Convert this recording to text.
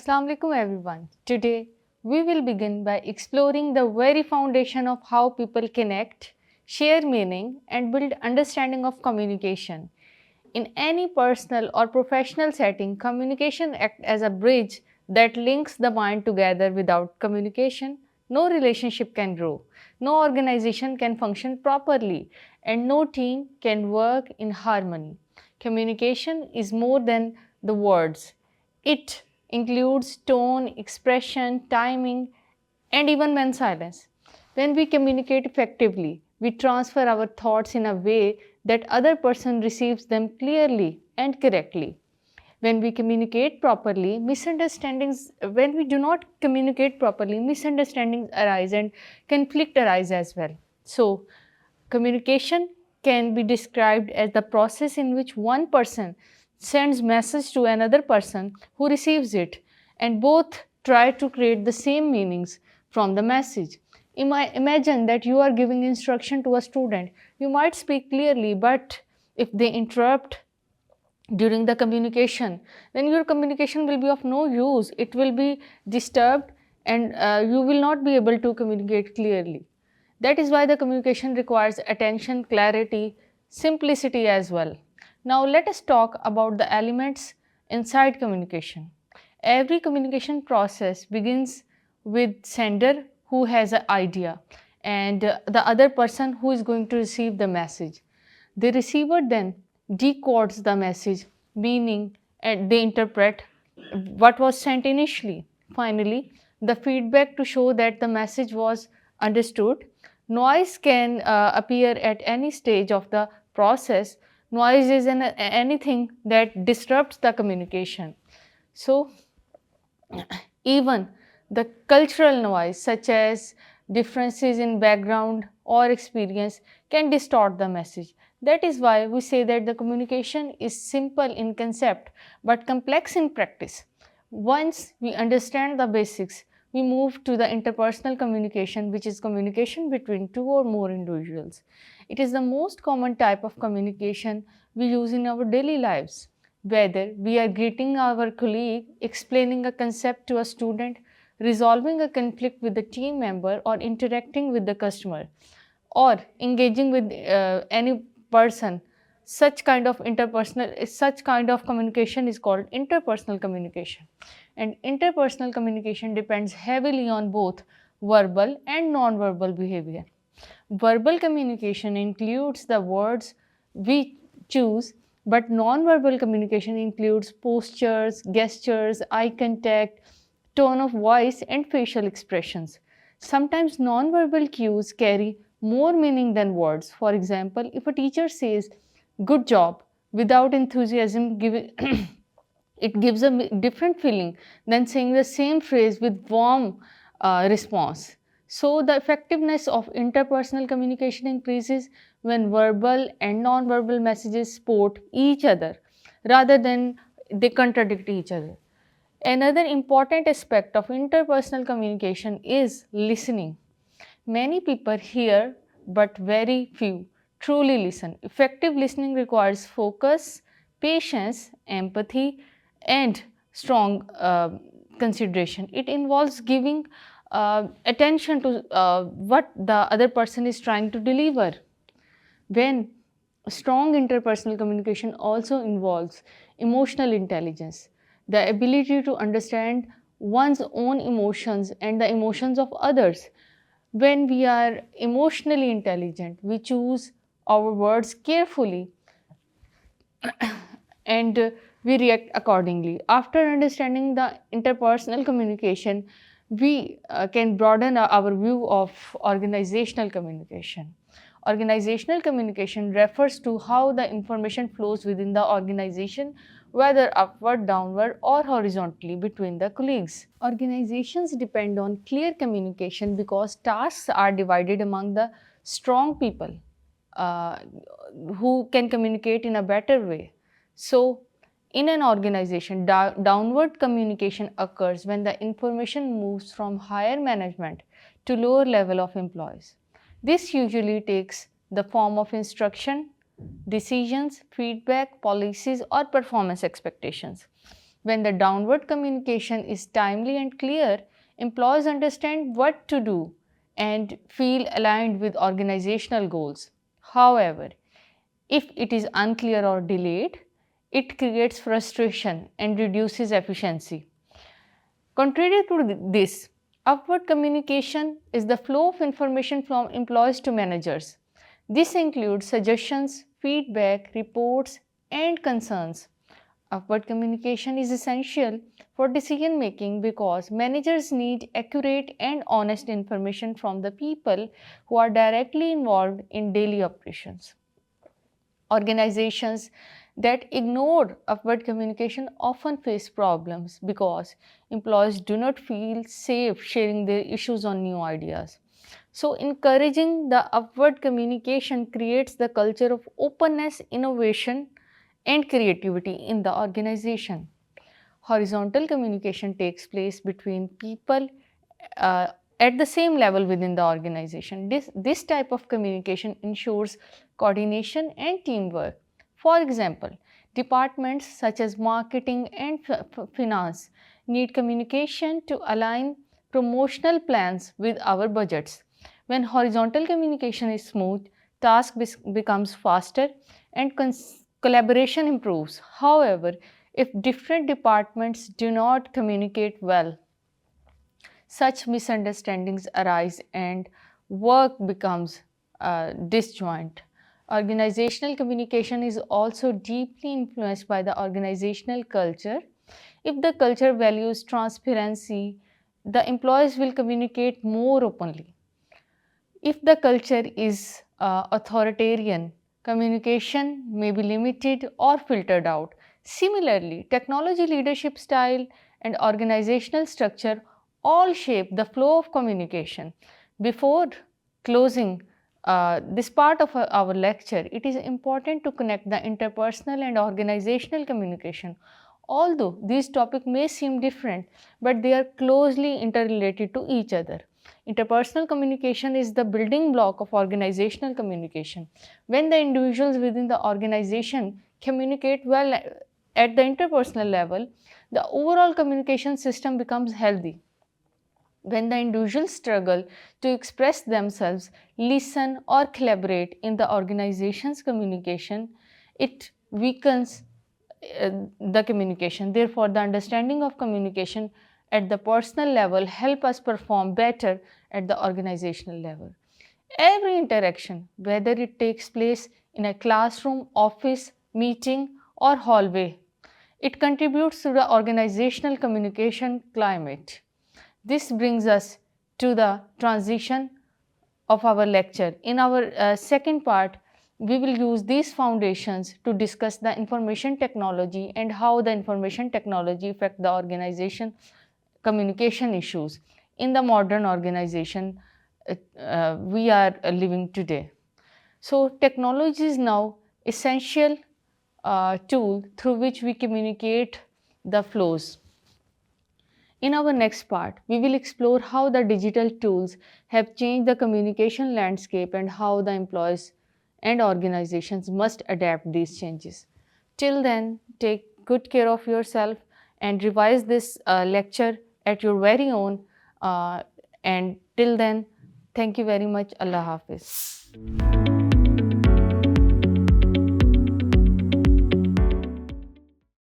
Assalamu alaikum everyone. Today we will begin by exploring the very foundation of how people connect, share meaning and build understanding of communication. In any personal or professional setting, communication acts as a bridge that links the mind together. Without communication, no relationship can grow, no organization can function properly, and no team can work in harmony. Communication is more than the words. It includes tone, expression, timing, and even when silence. When we communicate effectively, we transfer our thoughts in a way that other person receives them clearly and correctly. When we communicate properly, misunderstandings when we do not communicate properly, misunderstandings arise and conflict arise as well. So, communication can be described as the process in which one person sends message to another person who receives it, and both try to create the same meanings from the message. Imagine that you are giving instruction to a student. You might speak clearly, but if they interrupt during the communication, then your communication will be of no use. It will be disturbed, and you will not be able to communicate clearly. That is why the communication requires attention, clarity, simplicity as well. Now let us talk about the elements inside communication. Every communication process begins with sender who has an idea, and the other person who is going to receive the message. The receiver then decodes the message meaning, and they interpret what was sent initially. Finally, the feedback to show that the message was understood. Noise can appear at any stage of the process. Noise is anything that disrupts the communication. So, even the cultural noise, such as differences in background or experience, can distort the message. That is why we say that the communication is simple in concept but complex in practice. Once we understand the basics, we move to the interpersonal communication, which is communication between two or more individuals. It is the most common type of communication we use in our daily lives. Whether we are greeting our colleague, explaining a concept to a student, resolving a conflict with a team member, or interacting with the customer, or engaging with any person, such kind of communication is called interpersonal communication. And interpersonal communication depends heavily on both verbal and non-verbal behavior. Verbal communication includes the words we choose, but non-verbal communication includes postures, gestures, eye contact, tone of voice, and facial expressions. Sometimes non-verbal cues carry more meaning than words. For example, if a teacher says, "Good job," without enthusiasm, it gives a different feeling than saying the same phrase with warm response. So, the effectiveness of interpersonal communication increases when verbal and non-verbal messages support each other rather than they contradict each other. Another important aspect of interpersonal communication is listening. Many people hear, but very few truly listen. Effective listening requires focus, patience, empathy, and strong consideration. It involves giving attention to what the other person is trying to deliver. When strong interpersonal communication also involves emotional intelligence, the ability to understand one's own emotions and the emotions of others. When we are emotionally intelligent, we choose our words carefully and we react accordingly. After understanding the interpersonal communication, we can broaden our view of organizational communication. Organizational communication refers to how the information flows within the organization, whether upward, downward, or horizontally between the colleagues. Organizations depend on clear communication because tasks are divided among the strong people uh, who can communicate in a better way. So, in an organization, downward communication occurs when the information moves from higher management to lower level of employees. This usually takes the form of instruction, decisions, feedback, policies, or performance expectations. When the downward communication is timely and clear, employees understand what to do and feel aligned with organizational goals. However, if it is unclear or delayed, it creates frustration and reduces efficiency. Contrary to this, upward communication is the flow of information from employees to managers. This includes suggestions, feedback, reports, and concerns. Upward communication is essential for decision making because managers need accurate and honest information from the people who are directly involved in daily operations. Organizations that ignore upward communication often face problems because employees do not feel safe sharing their issues or new ideas. So, encouraging the upward communication creates the culture of openness, innovation, and creativity in the organization. Horizontal communication takes place between people uh, at the same level within the organization. This type of communication ensures coordination and teamwork. For example, departments such as marketing and finance need communication to align promotional plans with our budgets. When horizontal communication is smooth, task becomes faster and collaboration improves. However, if different departments do not communicate well, such misunderstandings arise and work becomes disjoint. Organizational communication is also deeply influenced by the organizational culture. If the culture values transparency, the employees will communicate more openly. If the culture is authoritarian, communication may be limited or filtered out. Similarly, technology leadership style and organizational structure all shape the flow of communication. Before closing this part of our lecture, it is important to connect the interpersonal and organizational communication. Although these topics may seem different, but they are closely interrelated to each other. Interpersonal communication is the building block of organizational communication. When the individuals within the organization communicate well at the interpersonal level, the overall communication system becomes healthy. When the individuals struggle to express themselves, listen, or collaborate in the organization's communication, it weakens the communication. Therefore, the understanding of communication at the personal level help us perform better at the organizational level. Every interaction, whether it takes place in a classroom, office, meeting, or hallway, it contributes to the organizational communication climate. This brings us to the transition of our lecture. In our second part, we will use these foundations to discuss the information technology and how the information technology affect the organization communication issues in the modern organization we are living today. So, technology is now essential tool through which we communicate the flows. In our next part, we will explore how the digital tools have changed the communication landscape and how the employees and organizations must adapt these changes. Till then, take good care of yourself and revise this lecture at your very own. And till then, thank you very much. Allah Hafiz.